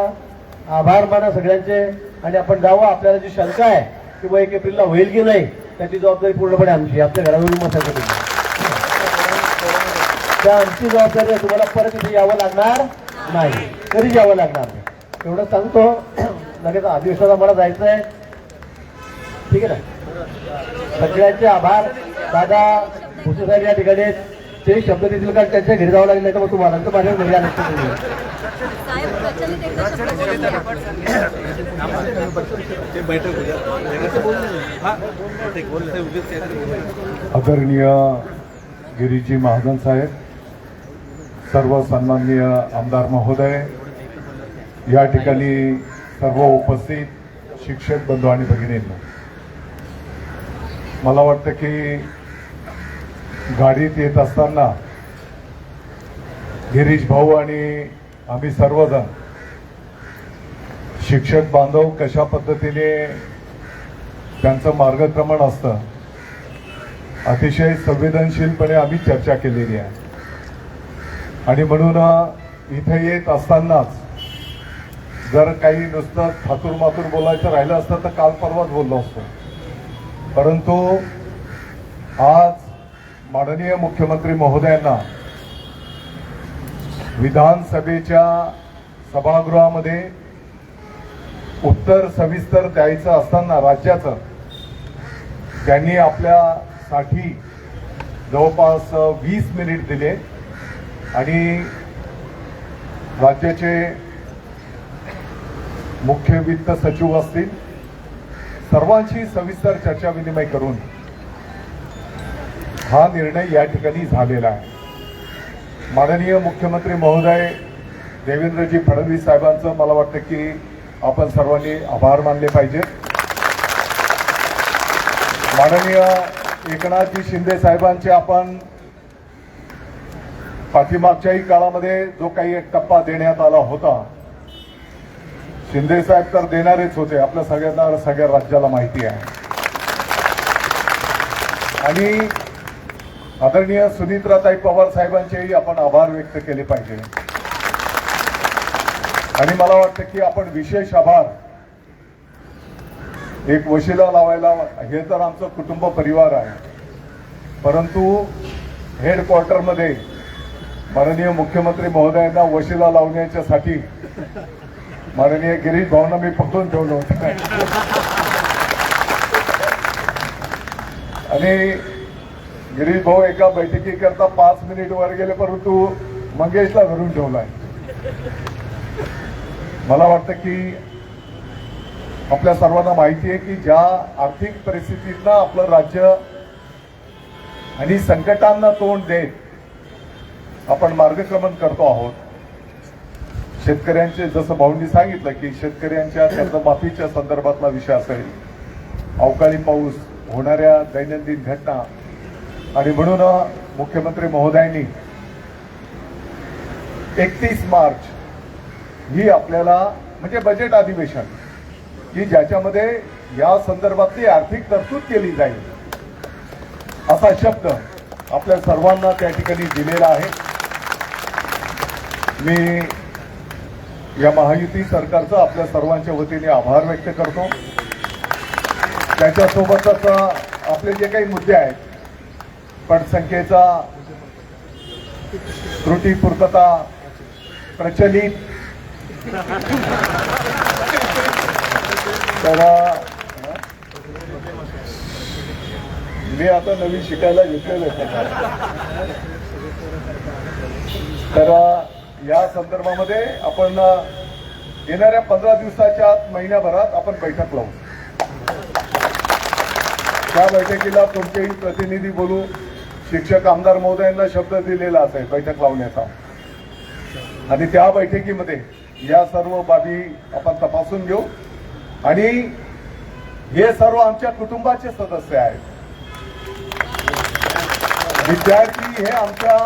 आभार माना सगळ्यांचे. आणि आपण जावं. आपल्याला जी शंका आहे की 1 एप्रिलला होईल की नाही, त्याची जबाबदारी पूर्णपणे आमची. आपल्या घरावरून मसासाठी त्या आमची जबाबदारी आहे. तुम्हाला परत इथे यावं लागणार नाही, कधीच यावं लागणार नाही, एवढं सांगतो. लगेच अधिवेशनाला मला जायचं आहे. ठीक आहे ना? सगळ्यांचे आभार. दादा भुसे साहेब या ठिकाणी ते शब्द देतील कारण त्यांच्या घरी जावं लागेल, तर मग तुम्हाला तर माझ्या घरी आलं. आदरणीय गिरीजी महाजन साहेब, सर्व सन्माननीय आमदार महोदय, या ठिकाणी सर्व उपस्थित शिक्षक बंधू आणि भगिनींना, मला वाटतं की गाडीत येत असताना गिरीश भाऊ आणि आम्ही सर्वजण शिक्षक बांधव कशा पद्धतीने त्यांचं मार्गक्रमण असतं अतिशय संवेदनशीलपणे आम्ही चर्चा केलेली आहे. आणि म्हणून इथे येत असतानाच जर काही नुसतं थातूरमातूर बोलायचं राहिलं असतं तर काल परवाच बोललो असतो. परंतु आज माननीय मुख्यमंत्री महोदयांना विधानसभेच्या सभागृहामध्ये उत्तर सविस्तर द्यायचं असताना राज्याचं, त्यांनी आपल्यासाठी जवळपास 20 मिनिट दिले आणि राज्याचे मुख्य वित्त सचिव असतील सर्वांशी सविस्तर चर्चा विनिमय करून हा निर्णय या ठिकाणी झालेला आहे. माननीय मुख्यमंत्री महोदय देवेंद्रजी फडणवीस साहेबांचं मला वाटतं की आपण सर्वांनी आभार मानले पाहिजे. माननीय एकनाथजी शिंदे साहेबांचे आपण पाठीमागच्याही काळामध्ये जो काही एक टप्पा देण्यात आला होता, शिंदे साहेब तर देणारेच होते, आपल्या सगळ्यांना सगळ्या राज्याला माहिती आहे. आणि आदरणीय सुनीत्राताई पवार साहेबांचेही आपण आभार व्यक्त केले पाहिजे. आणि मला वाटतं की आपण विशेष आभार एक वशिला लावायला, हे तर आमचं कुटुंब परिवार आहे, परंतु हेडक्वार्टरमध्ये माननीय मुख्यमंत्री महोदयांना वशिला लावण्याच्यासाठी माननीय गिरीश भाऊंना मी पकडून ठेवलं होतं. आणि गिरीश भाऊ एका बैठकीकरता 5 मिनिट वर गेले, परंतु मंगेशला धरून ठेवलाय. मला वाटतं की आपल्या सर्वांना माहिती आहे की ज्या आर्थिक परिस्थितीतनं आपलं राज्य आणि संकटांना तोंड देत आपण मार्गक्रमण करतो आहोत. शेतकऱ्यांचे, जसं भाऊंनी सांगितलं की शेतकऱ्यांच्या कर्जमाफीच्या संदर्भातला विषय असेल, अवकाळी पाऊस, होणाऱ्या दैनंदिन घटना, आणि म्हणून मुख्यमंत्री महोदयांनी 31 मार्च ही आपल्याला म्हणजे बजेट अधिवेशन की ज्याच्यामध्ये या संदर्भातली आर्थिक तरतूद केली जाईल असा शब्द आपल्या सर्वांना त्या ठिकाणी दिलेला आहे. मी या महायुती सरकारचा आपल्या सर्वांच्या वतीने आभार व्यक्त करतो. त्याच्यासोबतच आपले जे काही मुद्दे आहेत, पटसंख्येचा त्रुटी पूर्तता, प्रचलित, तर मी आता नवीन शिकायला घेतलेलं आहे. तर या संदर्भामध्ये आपण येणाऱ्या 15 दिवसाच्या आत, महिन्याभरात आपण बैठक लावू. त्या बैठकीला कोणतेही प्रतिनिधी बोलू. शिक्षक आमदार महोदयांना शब्द दिलेला असेल बैठक लावण्याचा, आणि त्या बैठकीमध्ये या सर्व बाबी आपण तपासून घेऊ. आणि हे सर्व आमच्या कुटुंबाचे सदस्य आहेत. विद्यार्थी हे आमच्या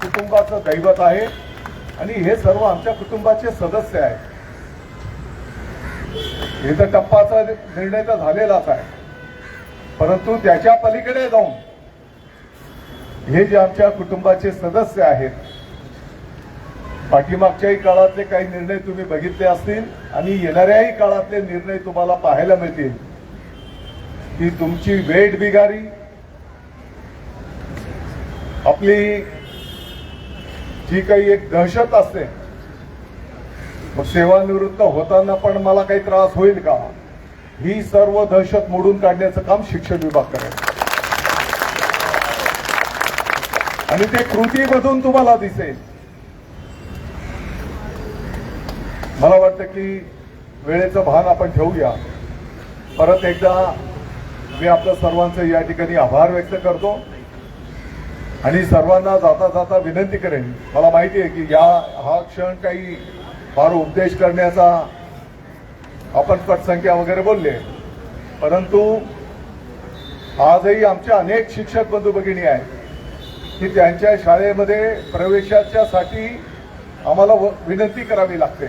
कुटुंबाचं दैवत आहे आणि हे सर्व आमच्या कुटुंबाचे सदस्य आहेत. हे तर टप्पाचा निर्णय तर झालेलाच आहे, परंतु त्याच्या पलीकडे जाऊन हे जे आमच्या कुटुंबाचे सदस्य आहेत, पाठीमागच्याही काळातले काही निर्णय तुम्ही बघितले असतील आणि येणाऱ्याही काळातले निर्णय तुम्हाला पाहायला मिळतील की तुमची वेठ बिगारी, आपली जी काही एक दहशत असते, मग सेवानिवृत्त होताना पण मला काही त्रास होईल का, ही सर्व दहशत मोडून काढण्याचं काम शिक्षण विभाग करेल. आणि ते कृतीमधून तुम्हाला दिसेल. मला वाटतं की वेळेचं भान आपण ठेवूया. परत एकदा मी आपल्या सर्वांचं या ठिकाणी आभार व्यक्त करतो आणि सर्वांना जाता जाता विनंती करेन. मला माहिती आहे की हा क्षण काही फार उपदेश करण्याचा, आपण पटसंख्या वगैरे बोलले, परंतु आजही आमच्या अनेक शिक्षक बंधू भगिनी आहेत की त्यांच्या शाळेमध्ये प्रवेशाच्यासाठी आम्हाला विनंती करावी लागते.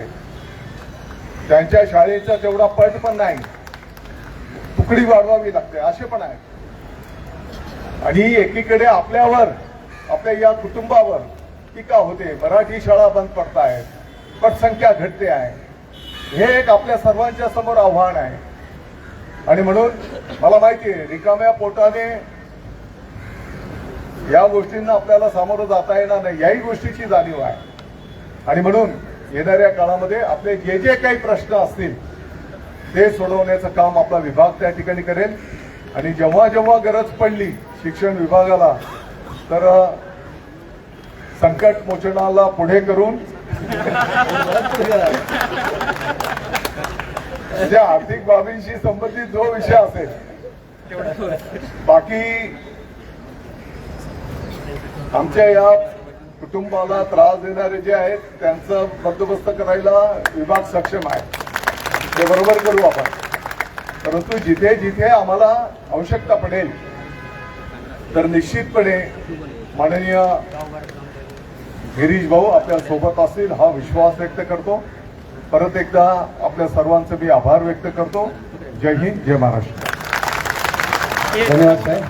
त्यांच्या शाळेचा तेवढा पट पण नाही, तुकडी वाढवावी लागते, असे पण आहे. आणि एकीकडे आपल्यावर, आपल्या या कुटुंबावर टीका होते, मराठी शाळा बंद पडतायत, पटसंख्या घटते आहे. हे एक आपल्या सर्वांच्या समोर आव्हान आहे. आणि म्हणून मला माहिती आहे रिकाम्या पोटाने या गोष्टींना आपल्याला सामोरं जाता येणार नाही, याही गोष्टीची जाणीव आहे. आणि म्हणून येणाऱ्या काळामध्ये आपले जे जे काही प्रश्न असतील ते सोडवण्याचं काम आपला विभाग त्या ठिकाणी करेल. आणि जेव्हा जेव्हा गरज पडली शिक्षण विभागाला, तर संकट मोचनाला पुढे करून ज्या आर्थिक बाबींशी संबंधित जो विषय असेल, बाकी आमच्या या कुटुंबाला त्रास देणारे जे आहेत त्यांचा बंदोबस्त करायला विभाग सक्षम आहे, ते बरोबर करू आपण. परंतु जिथे जिथे आम्हाला आवश्यकता पडेल तर निश्चितपणे माननीय गिरीश भाऊ आपल्या सोबत असतील हा विश्वास व्यक्त करतो. परत एकदा आपल्या सर्वांचे मी आभार व्यक्त करतो. जय हिंद, जय महाराष्ट्र. धन्यवाद साहेब.